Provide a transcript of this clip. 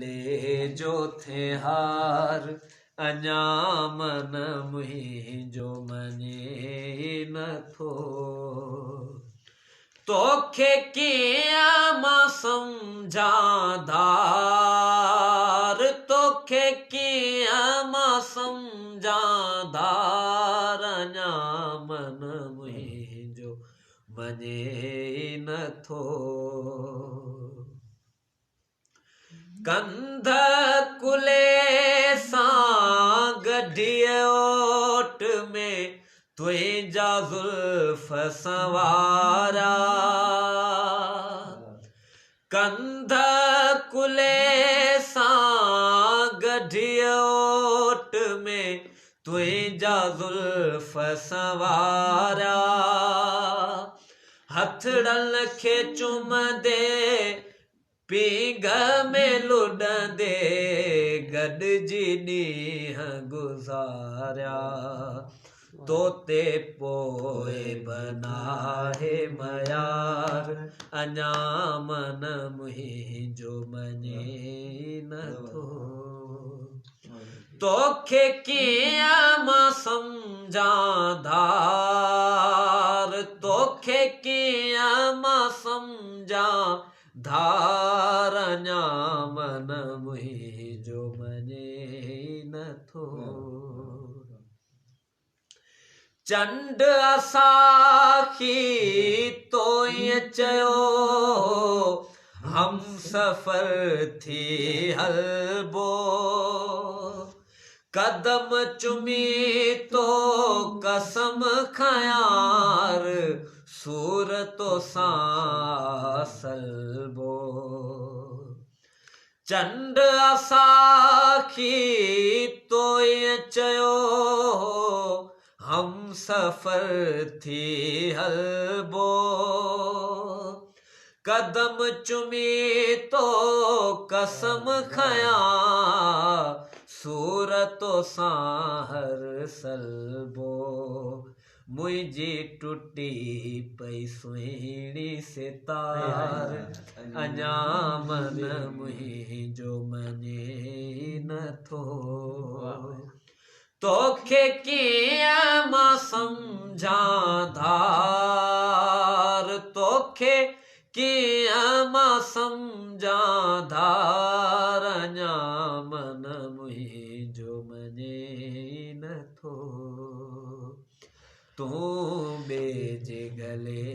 ले जो थे हार अञा मन मुंहिंजो मञे नथो। तोखे कीअं मां सम्झां धार, तोखे कीअं मां सम्झां धार अञा मन मुंहिंजो मञे नथो। कंध कुले सां गढिए ओट में तुंहिंजा ज़ुल्फ़ संवारा, कंध कुले सां गढिए ओट में तुंहिंजा ज़ुल्फ़ संवारा। हथड़नि खे चुमंदे पींघ में लुॾंदे गॾिजी ॾींहं गुज़ारिया। तोते पोइ बनाहे मयार अञा मन मुंहिंजो मञे नथो। तोखे कीअं मां सम्झां धार, तोखे कीअं मां सम्झां धार अञा मन मुंहिंजो मञे नथो। चंड असाखी तोईं चयो हम सफ़र थी हलबो। कदम चुमी तो कसम खयार सूरतो सां सलबो। चंड असाखी तोईं चयो हम सफ़र थी हलबो। कदम चुमी तो कसम खयां सूरतो सां हर सलबो। मुंहिंजी टुटी पई सुहिणी सितार अञा मन मुंहिंजो मञे नथो। तोखे कीअं मां सम्झां धार, तोखे कीअं मां सम्झां धार अञा मन मुंहिंजो मञे नथो। तूं ॿिए जे गले